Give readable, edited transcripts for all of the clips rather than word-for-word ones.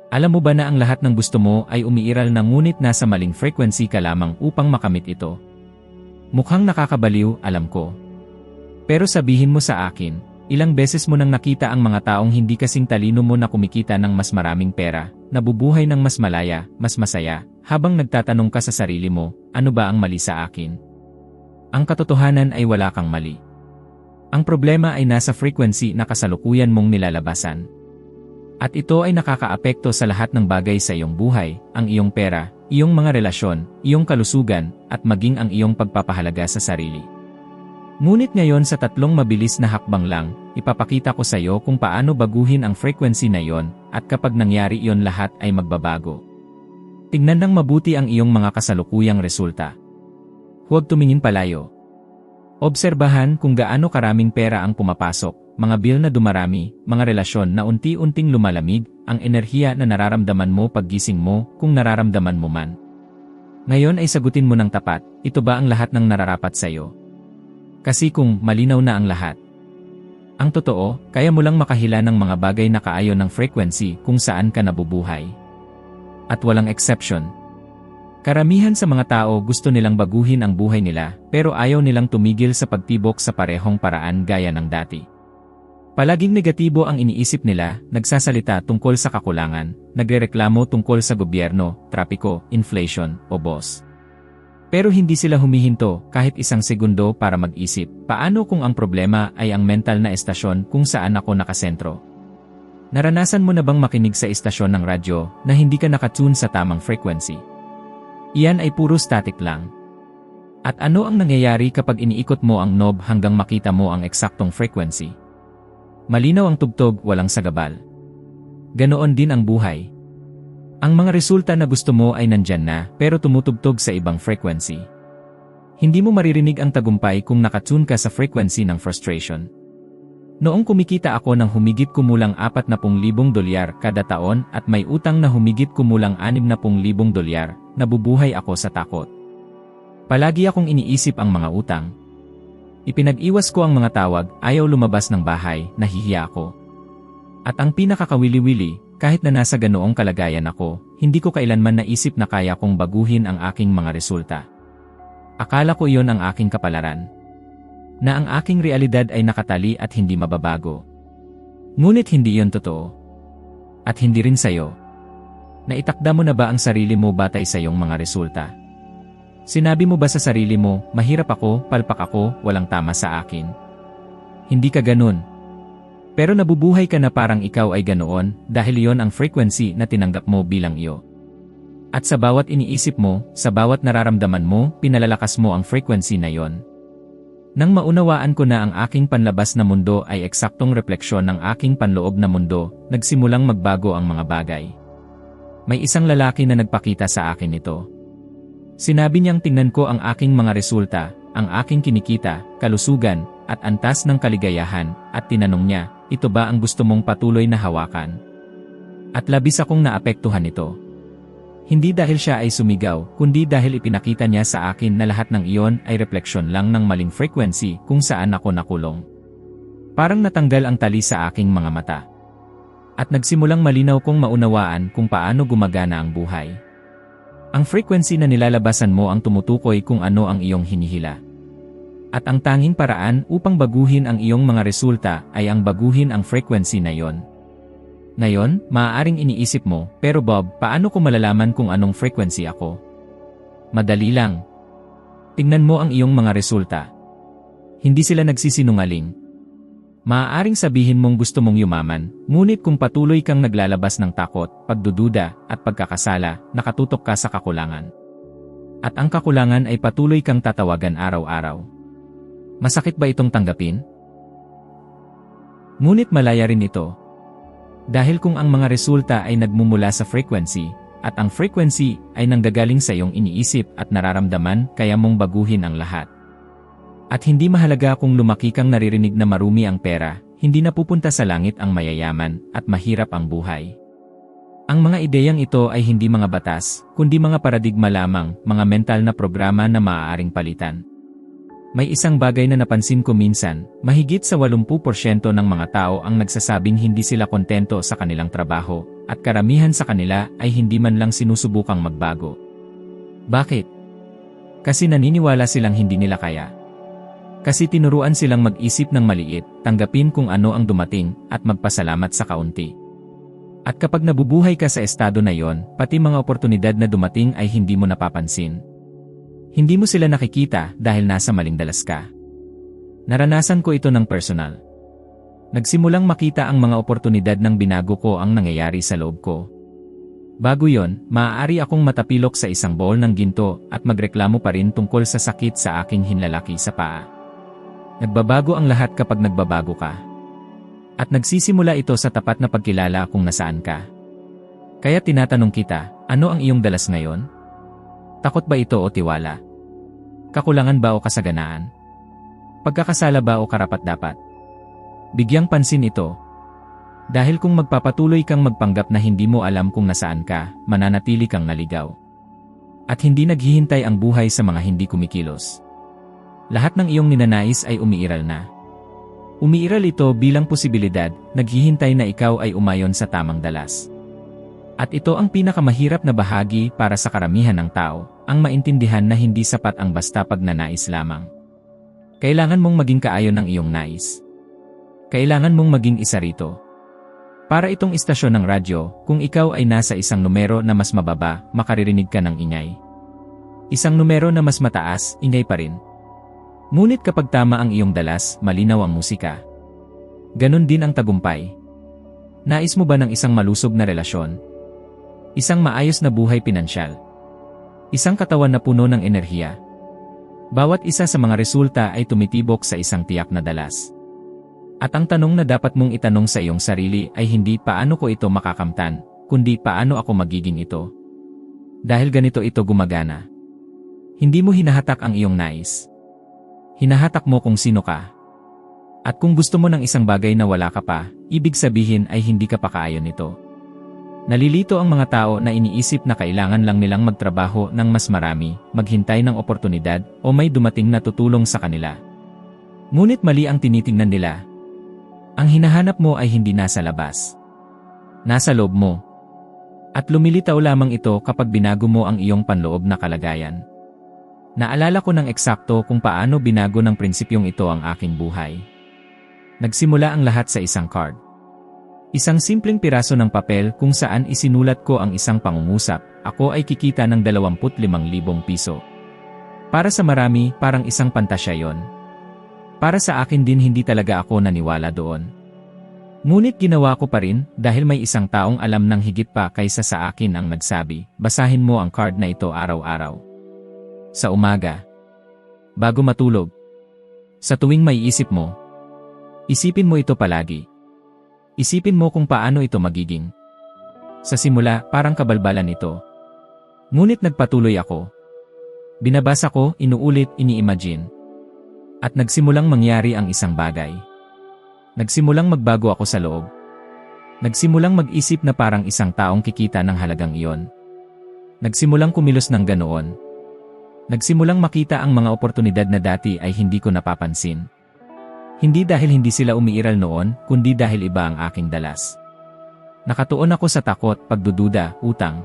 Alam mo ba na ang lahat ng gusto mo ay umiiral na ngunit nasa maling frequency ka lamang upang makamit ito? Mukhang nakakabaliw, alam ko. Pero sabihin mo sa akin, ilang beses mo nang nakita ang mga taong hindi kasing talino mo na kumikita ng mas maraming pera, nabubuhay ng mas malaya, mas masaya, habang nagtatanong ka sa sarili mo, ano ba ang mali sa akin? Ang katotohanan ay wala kang mali. Ang problema ay nasa frequency na kasalukuyan mong nilalabasan. At ito ay nakakaapekto sa lahat ng bagay sa iyong buhay, ang iyong pera, iyong mga relasyon, iyong kalusugan, at maging ang iyong pagpapahalaga sa sarili. Ngunit ngayon sa 3 mabilis na hakbang lang, ipapakita ko sa iyo kung paano baguhin ang frequency na iyon, at kapag nangyari iyon lahat ay magbabago. Tingnan ng mabuti ang iyong mga kasalukuyang resulta. Huwag tumingin palayo. Obserbahan kung gaano karaming pera ang pumapasok, mga bill na dumarami, mga relasyon na unti-unting lumalamig, ang enerhiya na nararamdaman mo paggising mo, kung nararamdaman mo man. Ngayon ay sagutin mo ng tapat, ito ba ang lahat ng nararapat sa iyo? Kasi kung malinaw na ang lahat. Ang totoo, kaya mo lang makahila ng mga bagay na kaayon ng frequency kung saan ka nabubuhay. At walang exception. Karamihan sa mga tao gusto nilang baguhin ang buhay nila, pero ayaw nilang tumigil sa pagtibok sa parehong paraan gaya ng dati. Palaging negatibo ang iniisip nila, nagsasalita tungkol sa kakulangan, nagrereklamo tungkol sa gobyerno, trapiko, inflation, o boss. Pero hindi sila humihinto kahit isang segundo para mag-isip, paano kung ang problema ay ang mental na estasyon kung saan ako nakasentro? Naranasan mo na bang makinig sa estasyon ng radyo na hindi ka nakatune sa tamang frequency? Iyan ay puro static lang. At ano ang nangyayari kapag iniikot mo ang knob hanggang makita mo ang eksaktong frequency? Malinaw ang tugtog, walang sagabal. Ganoon din ang buhay. Ang mga resulta na gusto mo ay nandyan na, pero tumutugtog sa ibang frequency. Hindi mo maririnig ang tagumpay kung nakatune ka sa frequency ng frustration. Noong kumikita ako ng humigit kumulang $40,000 kada taon at may utang na humigit kumulang $60,000, nabubuhay ako sa takot. Palagi akong iniisip ang mga utang. Ipinag-iwas ko ang mga tawag, ayaw lumabas ng bahay, nahihiya ako. At ang pinakakawili-wili, kahit na nasa ganoong kalagayan ako, hindi ko kailanman naisip na kaya kong baguhin ang aking mga resulta. Akala ko iyon ang aking kapalaran. Na ang aking realidad ay nakatali at hindi mababago. Ngunit hindi iyon totoo. At hindi rin sa'yo. Naitakda mo na ba ang sarili mo batay sa iyong mga resulta? Sinabi mo ba sa sarili mo, mahirap ako, palpak ako, walang tama sa akin? Hindi ka ganun. Pero nabubuhay ka na parang ikaw ay ganoon dahil iyon ang frequency na tinanggap mo bilang iyo. At sa bawat iniisip mo, sa bawat nararamdaman mo, pinalalakas mo ang frequency na iyon. Nang maunawaan ko na ang aking panlabas na mundo ay eksaktong refleksyon ng aking panloob na mundo, nagsimulang magbago ang mga bagay. May isang lalaki na nagpakita sa akin ito. Sinabi niyang tingnan ko ang aking mga resulta, ang aking kinikita, kalusugan, at antas ng kaligayahan, at tinanong niya, ito ba ang gusto mong patuloy na hawakan? At labis akong naapektuhan nito. Hindi dahil siya ay sumigaw, kundi dahil ipinakita niya sa akin na lahat ng iyon ay refleksyon lang ng maling frequency kung saan ako nakulong. Parang natanggal ang tali sa aking mga mata. At nagsimulang malinaw kong maunawaan kung paano gumagana ang buhay. Ang frequency na nilalabasan mo ang tumutukoy kung ano ang iyong hinihila. At ang tanging paraan upang baguhin ang iyong mga resulta ay ang baguhin ang frequency na iyon. Ngayon, maaaring iniisip mo, pero Bob, paano ko malalaman kung anong frequency ako? Madali lang. Tingnan mo ang iyong mga resulta. Hindi sila nagsisinungaling. Maaaring sabihin mong gusto mong yumaman, ngunit kung patuloy kang naglalabas ng takot, pagdududa, at pagkakasala, nakatutok ka sa kakulangan. At ang kakulangan ay patuloy kang tatawagan araw-araw. Masakit ba itong tanggapin? Ngunit malaya rin ito. Dahil kung ang mga resulta ay nagmumula sa frequency, at ang frequency ay nanggagaling sa iyong iniisip at nararamdaman, kaya mong baguhin ang lahat. At hindi mahalaga kung lumaki kang naririnig na marumi ang pera, hindi napupunta sa langit ang mayayaman, at mahirap ang buhay. Ang mga ideyang ito ay hindi mga batas, kundi mga paradigma lamang, mga mental na programa na maaaring palitan. May isang bagay na napansin ko minsan, mahigit sa 80% ng mga tao ang nagsasabing hindi sila kontento sa kanilang trabaho, at karamihan sa kanila ay hindi man lang sinusubukang magbago. Bakit? Kasi naniniwala silang hindi nila kaya. Kasi tinuruan silang mag-isip ng maliit, tanggapin kung ano ang dumating, at magpasalamat sa kaunti. At kapag nabubuhay ka sa estado na yon, pati mga oportunidad na dumating ay hindi mo napapansin. Hindi mo sila nakikita dahil nasa maling dalas ka. Naranasan ko ito ng personal. Nagsimulang makita ang mga oportunidad ng binago ko ang nangyayari sa loob ko. Bago yon, maaari akong matapilok sa isang bowl ng ginto at magreklamo pa rin tungkol sa sakit sa aking hinlalaki sa paa. Nagbabago ang lahat kapag nagbabago ka. At nagsisimula ito sa tapat na pagkilala kung nasaan ka. Kaya tinatanong kita, ano ang iyong dalas ngayon? Takot ba ito o tiwala? Kakulangan ba o kasaganaan? Pagkakasala ba o karapat-dapat? Bigyang pansin ito. Dahil kung magpapatuloy kang magpanggap na hindi mo alam kung nasaan ka, mananatili kang naligaw. At hindi naghihintay ang buhay sa mga hindi kumikilos. Lahat ng iyong ninanais ay umiiral na. Umiiral ito bilang posibilidad, naghihintay na ikaw ay umayon sa tamang dalas. At ito ang pinakamahirap na bahagi para sa karamihan ng tao, ang maintindihan na hindi sapat ang basta pagnanais lamang. Kailangan mong maging kaayon ng iyong nais. Kailangan mong maging isa rito. Para itong istasyon ng radyo, kung ikaw ay nasa isang numero na mas mababa, makaririnig ka ng ingay. Isang numero na mas mataas, ingay pa rin. Ngunit kapag tama ang iyong dalas, malinaw ang musika. Ganon din ang tagumpay. Nais mo ba ng isang malusog na relasyon? Isang maayos na buhay pinansyal? Isang katawan na puno ng enerhiya? Bawat isa sa mga resulta ay tumitibok sa isang tiyak na dalas. At ang tanong na dapat mong itanong sa iyong sarili ay hindi paano ko ito makakamtan, kundi paano ako magiging ito. Dahil ganito ito gumagana. Hindi mo hinahatak ang iyong nais. Hinahatak mo kung sino ka. At kung gusto mo ng isang bagay na wala ka pa, ibig sabihin ay hindi ka pa kaayon nito. Nalilito ang mga tao na iniisip na kailangan lang nilang magtrabaho ng mas marami, maghintay ng oportunidad, o may dumating na tutulong sa kanila. Ngunit mali ang tinitingnan nila. Ang hinahanap mo ay hindi nasa labas. Nasa loob mo. At lumilitaw lamang ito kapag binago mo ang iyong panloob na kalagayan. Naalala ko ng eksakto kung paano binago ng prinsipyong ito ang aking buhay. Nagsimula ang lahat sa isang card. Isang simpleng piraso ng papel kung saan isinulat ko ang isang pangungusap, ako ay kikita ng 25,000 piso. Para sa marami, parang isang pantasya yon. Para sa akin din hindi talaga ako naniwala doon. Ngunit ginawa ko pa rin dahil may isang taong alam ng higit pa kaysa sa akin ang nagsabi, basahin mo ang card na ito araw-araw. Sa umaga. Bago matulog. Sa tuwing may isip mo. Isipin mo ito palagi. Isipin mo kung paano ito magiging. Sa simula, parang kabalbalan ito. Ngunit nagpatuloy ako. Binabasa ko, inuulit, ini-imagine. At nagsimulang mangyari ang isang bagay. Nagsimulang magbago ako sa loob. Nagsimulang mag-isip na parang isang taong kikita ng halagang iyon. Nagsimulang kumilos ng ganoon. Nagsimulang makita ang mga oportunidad na dati ay hindi ko napapansin. Hindi dahil hindi sila umiiral noon, kundi dahil iba ang aking dalas. Nakatuon ako sa takot, pagdududa, utang.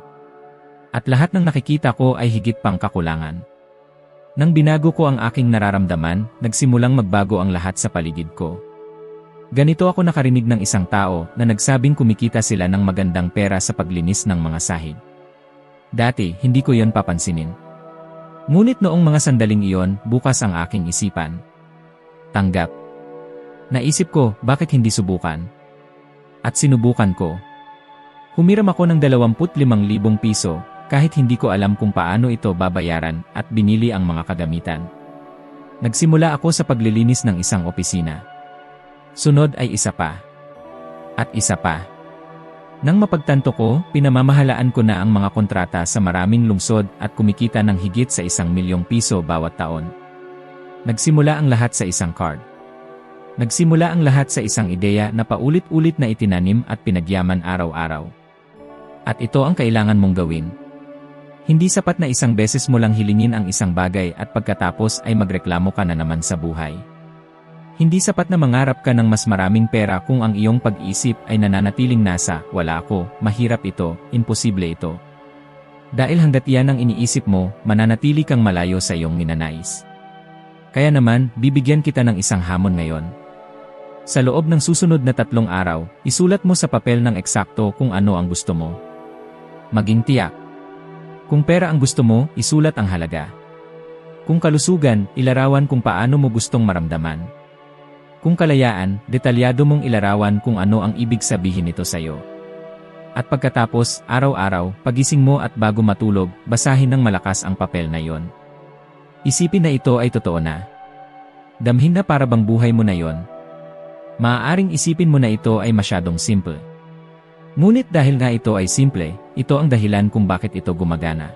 At lahat ng nakikita ko ay higit pang kakulangan. Nang binago ko ang aking nararamdaman, nagsimulang magbago ang lahat sa paligid ko. Ganito ako nakarinig ng isang tao na nagsabing kumikita sila ng magandang pera sa paglinis ng mga sahig. Dati, hindi ko yon papansinin. Ngunit noong mga sandaling iyon, bukas ang aking isipan. Tanggap. Naisip ko, bakit hindi subukan? At sinubukan ko. Humiram ako ng 25,000 piso, kahit hindi ko alam kung paano ito babayaran, at binili ang mga kagamitan. Nagsimula ako sa paglilinis ng isang opisina. Sunod ay isa pa. At isa pa. Nang mapagtanto ko, pinamamahalaan ko na ang mga kontrata sa maraming lungsod at kumikita ng higit sa 1,000,000 piso bawat taon. Nagsimula ang lahat sa isang card. Nagsimula ang lahat sa isang ideya na paulit-ulit na itinanim at pinagyaman araw-araw. At ito ang kailangan mong gawin. Hindi sapat na isang beses mo lang hilingin ang isang bagay at pagkatapos ay magreklamo ka na naman sa buhay. Hindi sapat na mangarap ka ng mas maraming pera kung ang iyong pag-iisip ay nananatiling nasa, wala ako, mahirap ito, imposible ito. Dahil hanggat yan ang iniisip mo, mananatili kang malayo sa iyong ninanais. Kaya naman, bibigyan kita ng isang hamon ngayon. Sa loob ng susunod na 3 araw, isulat mo sa papel ng eksakto kung ano ang gusto mo. Maging tiyak. Kung pera ang gusto mo, isulat ang halaga. Kung kalusugan, ilarawan kung paano mo gustong maramdaman. Kung kalayaan, detalyado mong ilarawan kung ano ang ibig sabihin nito sa iyo. At pagkatapos, araw-araw, pagising mo at bago matulog, basahin ng malakas ang papel na iyon. Isipin na ito ay totoo na. Damhin na para bang buhay mo na iyon. Maaaring isipin mo na ito ay masyadong simple. Ngunit dahil nga ito ay simple, ito ang dahilan kung bakit ito gumagana.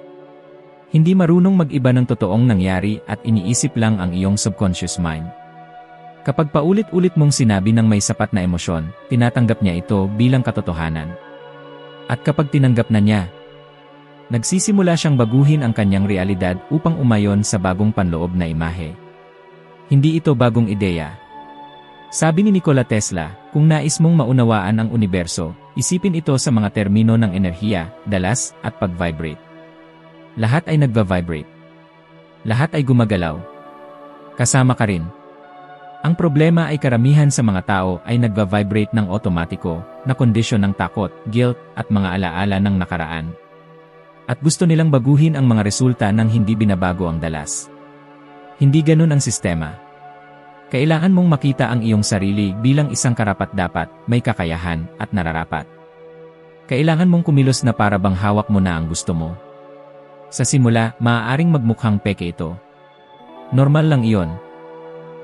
Hindi marunong mag-iba ng totoong nangyari at iniisip lang ang iyong subconscious mind. Kapag paulit-ulit mong sinabi ng may sapat na emosyon, tinatanggap niya ito bilang katotohanan. At kapag tinanggap na niya, nagsisimula siyang baguhin ang kanyang realidad upang umayon sa bagong panloob na imahe. Hindi ito bagong ideya. Sabi ni Nikola Tesla, kung nais mong maunawaan ang universo, isipin ito sa mga termino ng enerhiya, dalas, at pag-vibrate. Lahat ay nagva-vibrate. Lahat ay gumagalaw. Kasama ka rin. Ang problema ay karamihan sa mga tao ay nagva-vibrate ng otomatiko, na kondisyon ng takot, guilt, at mga alaala ng nakaraan. At gusto nilang baguhin ang mga resulta nang hindi binabago ang dalas. Hindi ganun ang sistema. Kailangan mong makita ang iyong sarili bilang isang karapat-dapat, may kakayahan, at nararapat. Kailangan mong kumilos na para bang hawak mo na ang gusto mo. Sa simula, maaaring magmukhang peke ito. Normal lang iyon.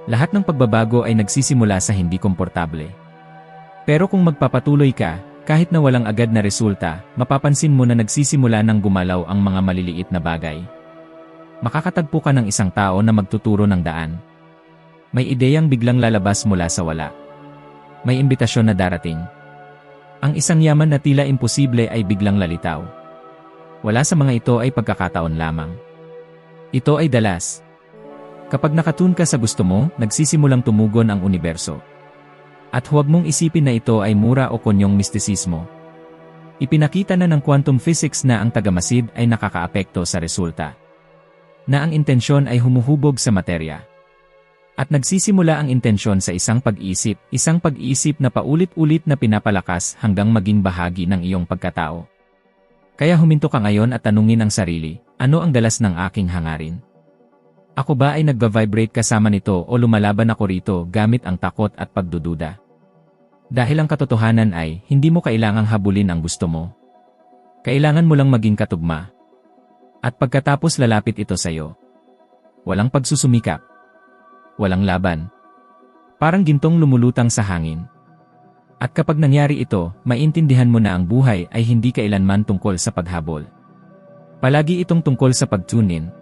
Lahat ng pagbabago ay nagsisimula sa hindi komportable. Pero kung magpapatuloy ka, kahit na walang agad na resulta, mapapansin mo na nagsisimula ng gumalaw ang mga maliliit na bagay. Makakatagpo ka ng isang tao na magtuturo ng daan. May ideyang biglang lalabas mula sa wala. May imbitasyon na darating. Ang isang yaman na tila imposible ay biglang lalitaw. Wala sa mga ito ay pagkakataon lamang. Ito ay dalas. Kapag nakatun ka sa gusto mo, nagsisimulang tumugon ang universo. At huwag mong isipin na ito ay mura o konyong mistisismo. Ipinakita na ng quantum physics na ang tagamasid ay nakakaapekto sa resulta. Na ang intensyon ay humuhubog sa materya. At nagsisimula ang intensyon sa isang pag-iisip na paulit-ulit na pinapalakas hanggang maging bahagi ng iyong pagkatao. Kaya huminto ka ngayon at tanungin ang sarili, ano ang dalas ng aking hangarin? Ako ba ay nagva-vibrate kasama nito o lumalaban ako rito gamit ang takot at pagdududa? Dahil ang katotohanan ay, hindi mo kailangang habulin ang gusto mo. Kailangan mo lang maging katugma. At pagkatapos lalapit ito sa iyo. Walang pagsusumikap. Walang laban. Parang gintong lumulutang sa hangin. At kapag nangyari ito, maintindihan mo na ang buhay ay hindi kailanman tungkol sa paghabol. Palagi itong tungkol sa pag-tune-in.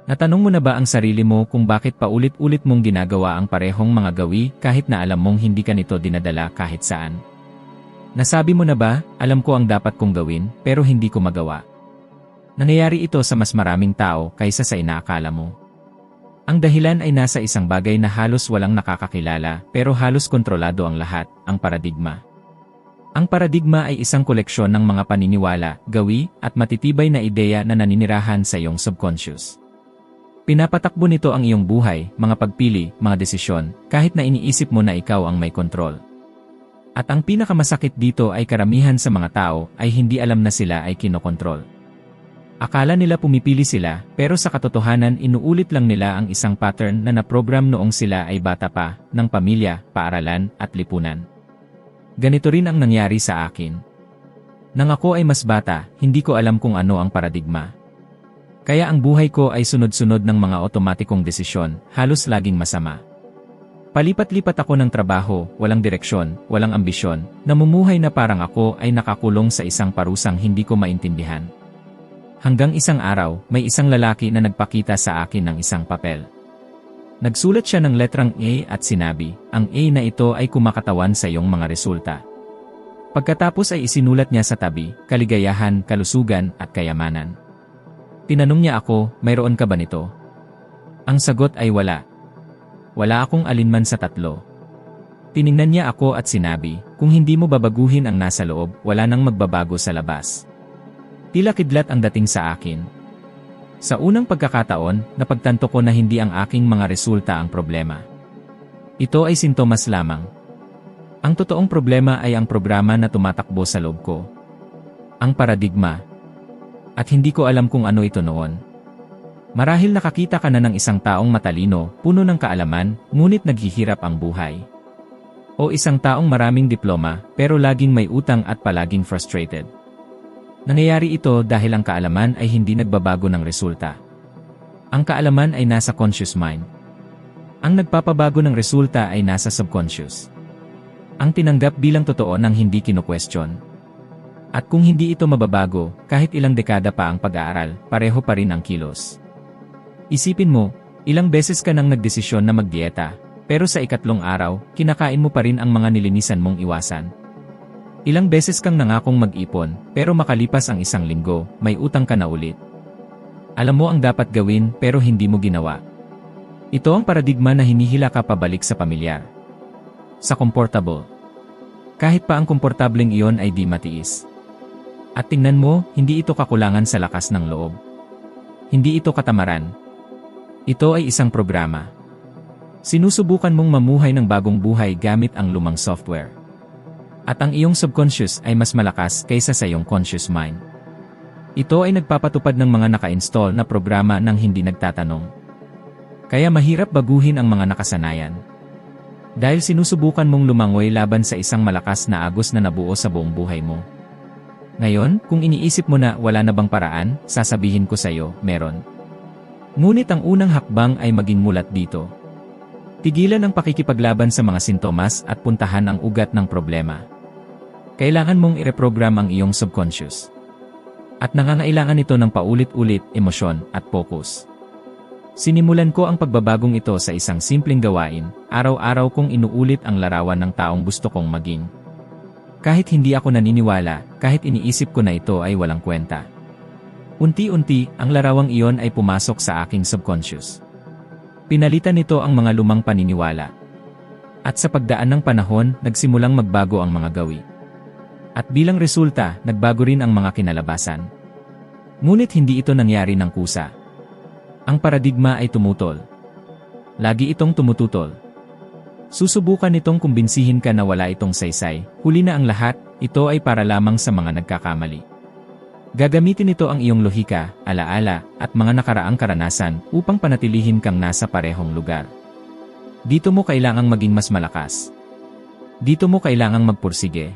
Natanong mo na ba ang sarili mo kung bakit paulit-ulit mong ginagawa ang parehong mga gawi kahit na alam mong hindi ka nito dinadala kahit saan? Nasabi mo na ba, alam ko ang dapat kong gawin pero hindi ko magawa? Nangyayari ito sa mas maraming tao kaysa sa inaakala mo. Ang dahilan ay nasa isang bagay na halos walang nakakakilala pero halos kontrolado ang lahat, ang paradigma. Ang paradigma ay isang koleksyon ng mga paniniwala, gawi, at matitibay na ideya na naninirahan sa iyong subconscious. Pinapatakbo nito ang iyong buhay, mga pagpili, mga desisyon, kahit na iniisip mo na ikaw ang may kontrol. At ang pinakamasakit dito ay karamihan sa mga tao ay hindi alam na sila ay kinokontrol. Akala nila pumipili sila, pero sa katotohanan inuulit lang nila ang isang pattern na naprogram noong sila ay bata pa, ng pamilya, paaralan, at lipunan. Ganito rin ang nangyari sa akin. Nang ako ay mas bata, hindi ko alam kung ano ang paradigma. Kaya ang buhay ko ay sunod-sunod ng mga otomatikong desisyon, halos laging masama. Palipat-lipat ako ng trabaho, walang direksyon, walang ambisyon, namumuhay na parang ako ay nakakulong sa isang parusang hindi ko maintindihan. Hanggang isang araw, may isang lalaki na nagpakita sa akin ng isang papel. Nagsulat siya ng letrang A at sinabi, ang A na ito ay kumakatawan sa iyong mga resulta. Pagkatapos ay isinulat niya sa tabi, kaligayahan, kalusugan, at kayamanan. Tinanong niya ako, mayroon ka ba nito? Ang sagot ay wala. Wala akong alinman sa tatlo. Tiningnan niya ako at sinabi, kung hindi mo babaguhin ang nasa loob, wala nang magbabago sa labas. Tila kidlat ang dating sa akin. Sa unang pagkakataon, napagtanto ko na hindi ang aking mga resulta ang problema. Ito ay sintomas lamang. Ang totoong problema ay ang programa na tumatakbo sa loob ko. Ang paradigma. At hindi ko alam kung ano ito noon. Marahil nakakita ka na ng isang taong matalino, puno ng kaalaman, ngunit naghihirap ang buhay. O isang taong maraming diploma, pero laging may utang at palaging frustrated. Nangyayari ito dahil ang kaalaman ay hindi nagbabago ng resulta. Ang kaalaman ay nasa conscious mind. Ang nagpapabago ng resulta ay nasa subconscious. Ang tinanggap bilang totoo nang hindi kino-question. At kung hindi ito mababago, kahit ilang dekada pa ang pag-aaral, pareho pa rin ang kilos. Isipin mo, ilang beses ka nang nagdesisyon na magdieta, pero sa ikatlong araw, kinakain mo pa rin ang mga nilinisan mong iwasan. Ilang beses kang nangakong mag-ipon, pero makalipas ang isang linggo, may utang ka na ulit. Alam mo ang dapat gawin, pero hindi mo ginawa. Ito ang paradigma na hinihila ka pabalik sa pamilyar. Sa comfortable. Kahit pa ang komportableng iyon ay di matiis. At tingnan mo, hindi ito kakulangan sa lakas ng loob. Hindi ito katamaran. Ito ay isang programa. Sinusubukan mong mamuhay ng bagong buhay gamit ang lumang software. At ang iyong subconscious ay mas malakas kaysa sa iyong conscious mind. Ito ay nagpapatupad ng mga naka-install na programa nang hindi nagtatanong. Kaya mahirap baguhin ang mga nakasanayan. Dahil sinusubukan mong lumangoy laban sa isang malakas na agos na nabuo sa buong buhay mo. Ngayon, kung iniisip mo na wala na bang paraan, sasabihin ko sa iyo, meron. Ngunit ang unang hakbang ay maging mulat dito. Tigilan ang pakikipaglaban sa mga sintomas at puntahan ang ugat ng problema. Kailangan mong i-reprogram ang iyong subconscious. At nangangailangan ito ng paulit-ulit, emosyon, at focus. Sinimulan ko ang pagbabagong ito sa isang simpleng gawain, araw-araw kong inuulit ang larawan ng taong gusto kong maging. Kahit hindi ako naniniwala, kahit iniisip ko na ito ay walang kwenta. Unti-unti, ang larawang iyon ay pumasok sa aking subconscious. Pinalitan nito ang mga lumang paniniwala. At sa pagdaan ng panahon, nagsimulang magbago ang mga gawi. At bilang resulta, nagbago rin ang mga kinalabasan. Ngunit hindi ito nangyari ng kusa. Ang paradigma ay tumutol. Lagi itong tumututol. Susubukan itong kumbinsihin ka na wala itong saysay, huli na ang lahat, ito ay para lamang sa mga nagkakamali. Gagamitin ito ang iyong lohika, alaala, at mga nakaraang karanasan upang panatilihin kang nasa parehong lugar. Dito mo kailangang maging mas malakas. Dito mo kailangang magpursige.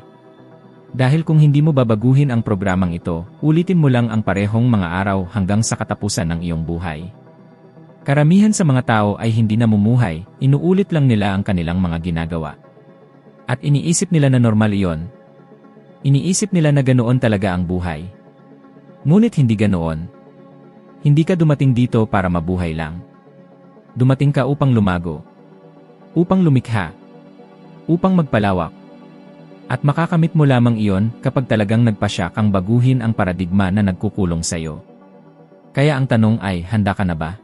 Dahil kung hindi mo babaguhin ang programang ito, ulitin mo lang ang parehong mga araw hanggang sa katapusan ng iyong buhay. Karamihan sa mga tao ay hindi namumuhay, inuulit lang nila ang kanilang mga ginagawa. At iniisip nila na normal iyon. Iniisip nila na ganoon talaga ang buhay. Ngunit hindi ganoon. Hindi ka dumating dito para mabuhay lang. Dumating ka upang lumago. Upang lumikha. Upang magpalawak. At makakamit mo lamang iyon kapag talagang nagpasya kang baguhin ang paradigma na nagkukulong sa iyo. Kaya ang tanong ay, handa ka na ba?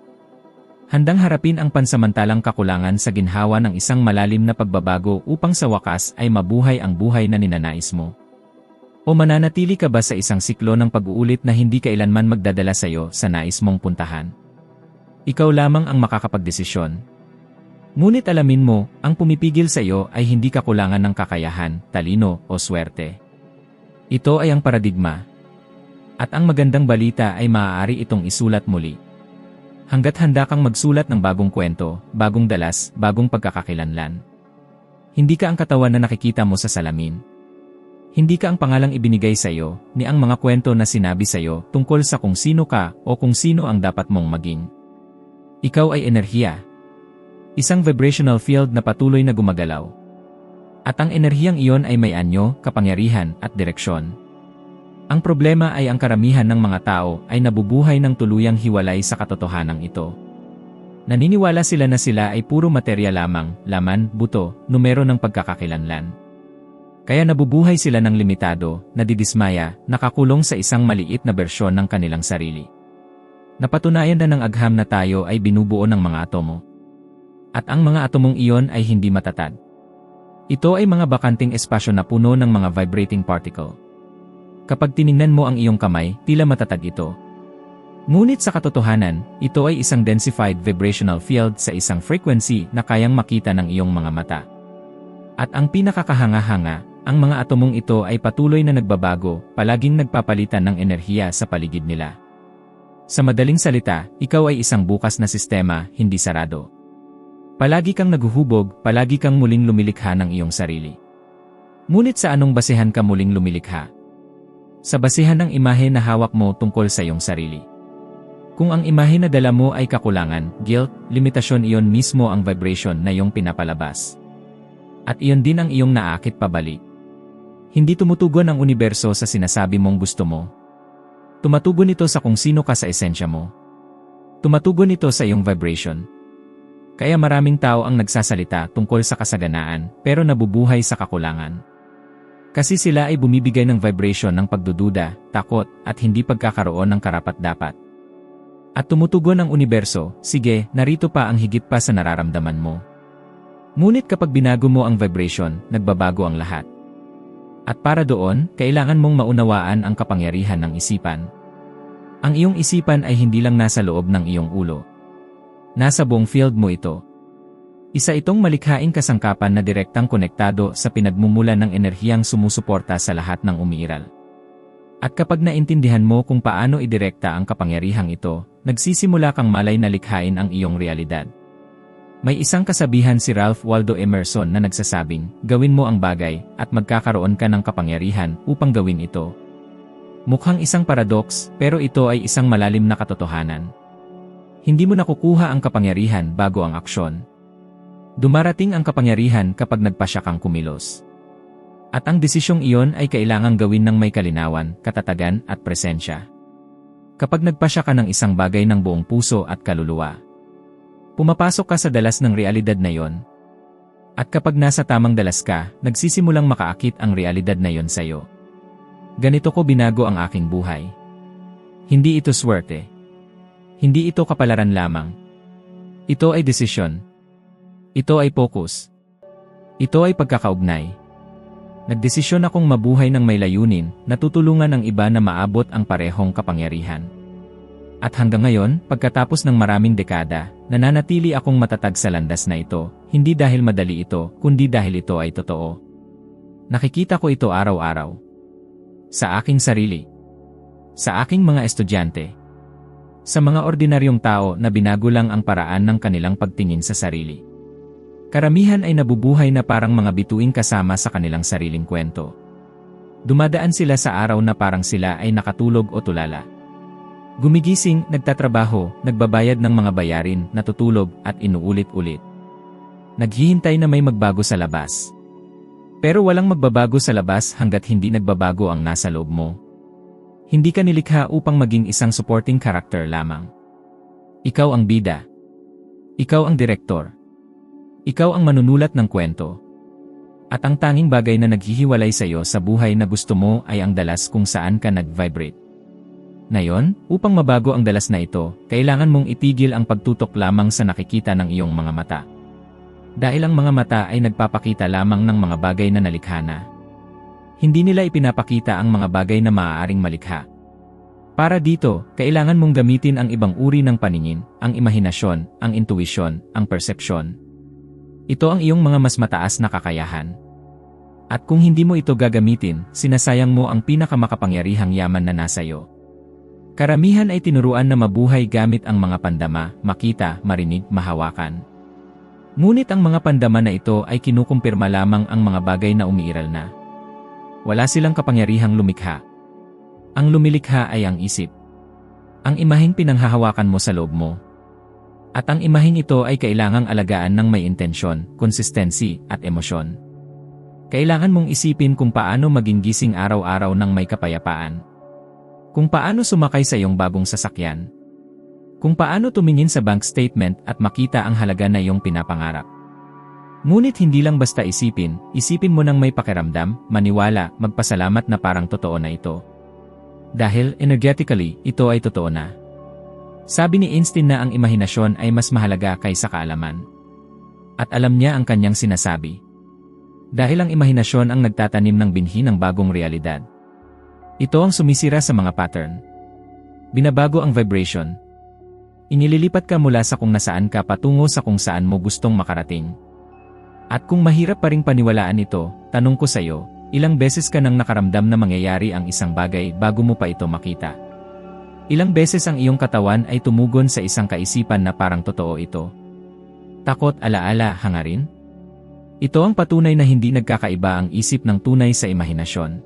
Handang harapin ang pansamantalang kakulangan sa ginhawa ng isang malalim na pagbabago upang sa wakas ay mabuhay ang buhay na ninanais mo? O mananatili ka ba sa isang siklo ng pag-uulit na hindi kailanman magdadala sa iyo sa nais mong puntahan? Ikaw lamang ang makakapagdesisyon. Ngunit alamin mo, ang pumipigil sa iyo ay hindi kakulangan ng kakayahan, talino, o swerte. Ito ay ang paradigma. At ang magandang balita ay maaari itong isulat muli. Hanggat handa kang magsulat ng bagong kwento, bagong dalas, bagong pagkakakilanlan. Hindi ka ang katawan na nakikita mo sa salamin. Hindi ka ang pangalang ibinigay sa iyo, ni ang mga kwento na sinabi sa iyo tungkol sa kung sino ka o kung sino ang dapat mong maging. Ikaw ay enerhiya. Isang vibrational field na patuloy na gumagalaw. At ang enerhiyang iyon ay may anyo, kapangyarihan, at direksyon. Ang problema ay ang karamihan ng mga tao ay nabubuhay ng tuluyang hiwalay sa katotohanan ito. Naniniwala sila na sila ay puro materya lamang, laman, buto, numero ng pagkakakilanlan. Kaya nabubuhay sila ng limitado, nadidismaya, nakakulong sa isang maliit na bersyon ng kanilang sarili. Napatunayan na ng agham na tayo ay binubuo ng mga atomo. At ang mga atomong iyon ay hindi matatag. Ito ay mga bakanting espasyo na puno ng mga vibrating particle. Kapag tiningnan mo ang iyong kamay, tila matatag ito. Ngunit sa katotohanan, ito ay isang densified vibrational field sa isang frequency na kayang makita ng iyong mga mata. At ang pinakakahanga-hanga, ang mga atomong ito ay patuloy na nagbabago, palaging nagpapalitan ng enerhiya sa paligid nila. Sa madaling salita, ikaw ay isang bukas na sistema, hindi sarado. Palagi kang naguhubog, palagi kang muling lumilikha ng iyong sarili. Ngunit sa anong basehan ka muling lumilikha? Sa basehan ng imahe na hawak mo tungkol sa iyong sarili. Kung ang imahe na dala mo ay kakulangan, guilt, limitasyon, iyon mismo ang vibration na iyong pinapalabas. At iyon din ang iyong naakit pabalik. Hindi tumutugon ang universo sa sinasabi mong gusto mo. Tumatugon ito sa kung sino ka sa esensya mo. Tumatugon ito sa iyong vibration. Kaya maraming tao ang nagsasalita tungkol sa kasaganaan, pero nabubuhay sa kakulangan. Kasi sila ay bumibigay ng vibration ng pagdududa, takot, at hindi pagkakaroon ng karapat-dapat. At tumutugon ang universo, sige, narito pa ang higit pa sa nararamdaman mo. Ngunit kapag binago mo ang vibration, nagbabago ang lahat. At para doon, kailangan mong maunawaan ang kapangyarihan ng isipan. Ang iyong isipan ay hindi lang nasa loob ng iyong ulo. Nasa buong field mo ito. Isa itong malikhaing kasangkapan na direktang konektado sa pinagmumulan ng enerhiyang sumusuporta sa lahat ng umiiral. At kapag naintindihan mo kung paano idirekta ang kapangyarihang ito, nagsisimula kang malay na likhain ang iyong realidad. May isang kasabihan si Ralph Waldo Emerson na nagsasabing, gawin mo ang bagay at magkakaroon ka ng kapangyarihan upang gawin ito. Mukhang isang paradox, pero ito ay isang malalim na katotohanan. Hindi mo nakukuha ang kapangyarihan bago ang aksyon. Dumarating ang kapangyarihan kapag nagpasya kang kumilos. At ang desisyong iyon ay kailangang gawin ng may kalinawan, katatagan at presensya. Kapag nagpasya ka ng isang bagay ng buong puso at kaluluwa, pumapasok ka sa dalas ng realidad na yon. At kapag nasa tamang dalas ka, nagsisimulang makaakit ang realidad na yon sa iyo. Ganito ko binago ang aking buhay. Hindi ito swerte. Hindi ito kapalaran lamang. Ito ay desisyon. Ito ay focus. Ito ay pagkakaugnay. Nagdesisyon akong mabuhay ng may layunin, natutulungan ang iba na maabot ang parehong kapangyarihan. At hanggang ngayon, pagkatapos ng maraming dekada, nananatili akong matatag sa landas na ito, hindi dahil madali ito, kundi dahil ito ay totoo. Nakikita ko ito araw-araw. Sa aking sarili. Sa aking mga estudyante. Sa mga ordinaryong tao na binago lang ang paraan ng kanilang pagtingin sa sarili. Karamihan ay nabubuhay na parang mga bituing kasama sa kanilang sariling kwento. Dumadaan sila sa araw na parang sila ay nakatulog o tulala. Gumigising, nagtatrabaho, nagbabayad ng mga bayarin, natutulog, at inuulit-ulit. Naghihintay na may magbago sa labas. Pero walang magbabago sa labas hanggat hindi nagbabago ang nasa loob mo. Hindi ka nilikha upang maging isang supporting character lamang. Ikaw ang bida. Ikaw ang direktor. Ikaw ang manunulat ng kwento. At ang tanging bagay na naghihiwalay sa iyo sa buhay na gusto mo ay ang dalas kung saan ka nag-vibrate. Ngayon, upang mabago ang dalas na ito, kailangan mong itigil ang pagtutok lamang sa nakikita ng iyong mga mata. Dahil ang mga mata ay nagpapakita lamang ng mga bagay na nalikha na. Hindi nila ipinapakita ang mga bagay na maaaring malikha. Para dito, kailangan mong gamitin ang ibang uri ng paningin, ang imahinasyon, ang intuisyon, ang persepsyon. Ito ang iyong mga mas mataas na kakayahan. At kung hindi mo ito gagamitin, sinasayang mo ang pinakamakapangyarihang yaman na nasa iyo. Karamihan ay tinuruan na mabuhay gamit ang mga pandama, makita, marinig, mahawakan. Ngunit ang mga pandama na ito ay kinukumpirma lamang ang mga bagay na umiiral na. Wala silang kapangyarihang lumikha. Ang lumilikha ay ang isip. Ang imaheng pinanghahawakan mo sa loob mo. At ang imaheng ito ay kailangang alagaan ng may intensyon, consistency, at emosyon. Kailangan mong isipin kung paano maging gising araw-araw ng may kapayapaan. Kung paano sumakay sa iyong bagong sasakyan. Kung paano tumingin sa bank statement at makita ang halaga na iyong pinapangarap. Ngunit hindi lang basta isipin mo ng may pakiramdam, maniwala, magpasalamat na parang totoo na ito. Dahil energetically, ito ay totoo na. Sabi ni Einstein na ang imahinasyon ay mas mahalaga kaysa kaalaman. At alam niya ang kanyang sinasabi. Dahil ang imahinasyon ang nagtatanim ng binhi ng bagong realidad. Ito ang sumisira sa mga pattern. Binabago ang vibration. Inililipat ka mula sa kung nasaan ka patungo sa kung saan mo gustong makarating. At kung mahirap pa ring paniwalaan ito, tanong ko sa'yo, ilang beses ka nang nakaramdam na mangyayari ang isang bagay bago mo pa ito makita? Ilang beses ang iyong katawan ay tumugon sa isang kaisipan na parang totoo ito? Takot, alaala, hangarin? Ito ang patunay na hindi nagkakaiba ang isip ng tunay sa imahinasyon.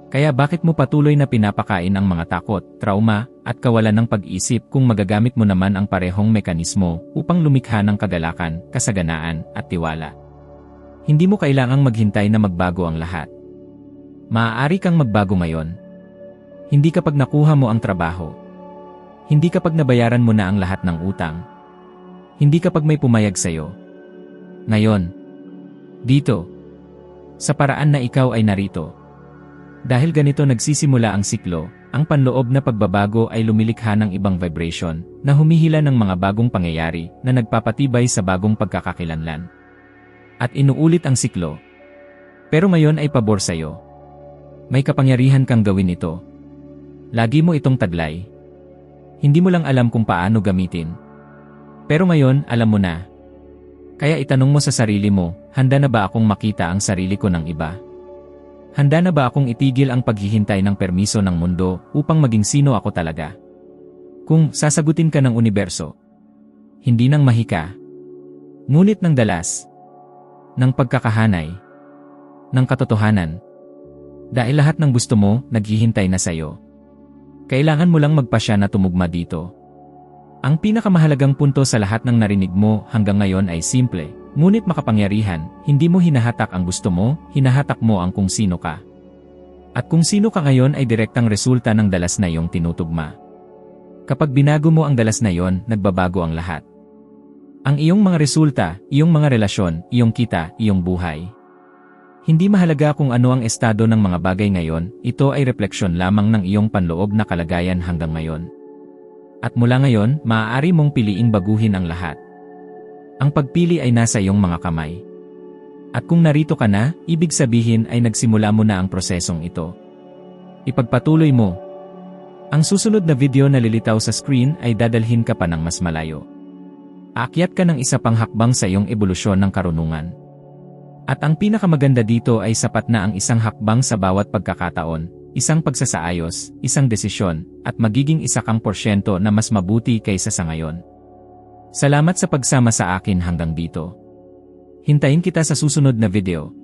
Kaya bakit mo patuloy na pinapakain ang mga takot, trauma, at kawalan ng pag-isip kung magagamit mo naman ang parehong mekanismo upang lumikha ng kagalakan, kasaganaan, at tiwala? Hindi mo kailangang maghintay na magbago ang lahat. Maaari kang magbago ngayon. Hindi kapag nakuha mo ang trabaho. Hindi kapag nabayaran mo na ang lahat ng utang. Hindi kapag may pumayag sa'yo. Ngayon. Dito. Sa paraan na ikaw ay narito. Dahil ganito nagsisimula ang siklo, ang panloob na pagbabago ay lumilikha ng ibang vibration na humihila ng mga bagong pangyayari na nagpapatibay sa bagong pagkakakilanlan. At inuulit ang siklo. Pero ngayon ay pabor sa'yo. May kapangyarihan kang gawin ito. Lagi mo itong taglay. Hindi mo lang alam kung paano gamitin. Pero ngayon, alam mo na. Kaya itanong mo sa sarili mo, handa na ba akong makita ang sarili ko ng iba? Handa na ba akong itigil ang paghihintay ng permiso ng mundo upang maging sino ako talaga? Kung sasagutin ka ng universo, hindi ng mahika, ngunit ng dalas, ng pagkakahanay, ng katotohanan. Dahil lahat ng gusto mo, naghihintay na sa'yo. Kailangan mo lang magpasya na tumugma dito. Ang pinakamahalagang punto sa lahat ng narinig mo hanggang ngayon ay simple, ngunit makapangyarihan. Hindi mo hinahatak ang gusto mo, hinahatak mo ang kung sino ka. At kung sino ka ngayon ay direktang resulta ng dalas na iyong tinutugma. Kapag binago mo ang dalas na iyon, nagbabago ang lahat. Ang iyong mga resulta, iyong mga relasyon, iyong kita, iyong buhay. Hindi mahalaga kung ano ang estado ng mga bagay ngayon, ito ay refleksyon lamang ng iyong panloob na kalagayan hanggang ngayon. At mula ngayon, maaari mong piliing baguhin ang lahat. Ang pagpili ay nasa iyong mga kamay. At kung narito ka na, ibig sabihin ay nagsimula mo na ang prosesong ito. Ipagpatuloy mo. Ang susunod na video na lilitaw sa screen ay dadalhin ka pa ng mas malayo. Aakyat ka ng isa pang hakbang sa iyong ebolusyon ng karunungan. At ang pinakamaganda dito ay sapat na ang isang hakbang sa bawat pagkakataon. Isang pagsasaayos, isang desisyon, at magiging isa kang porsyento na mas mabuti kaysa sa ngayon. Salamat sa pagsama sa akin hanggang dito. Hintayin kita sa susunod na video.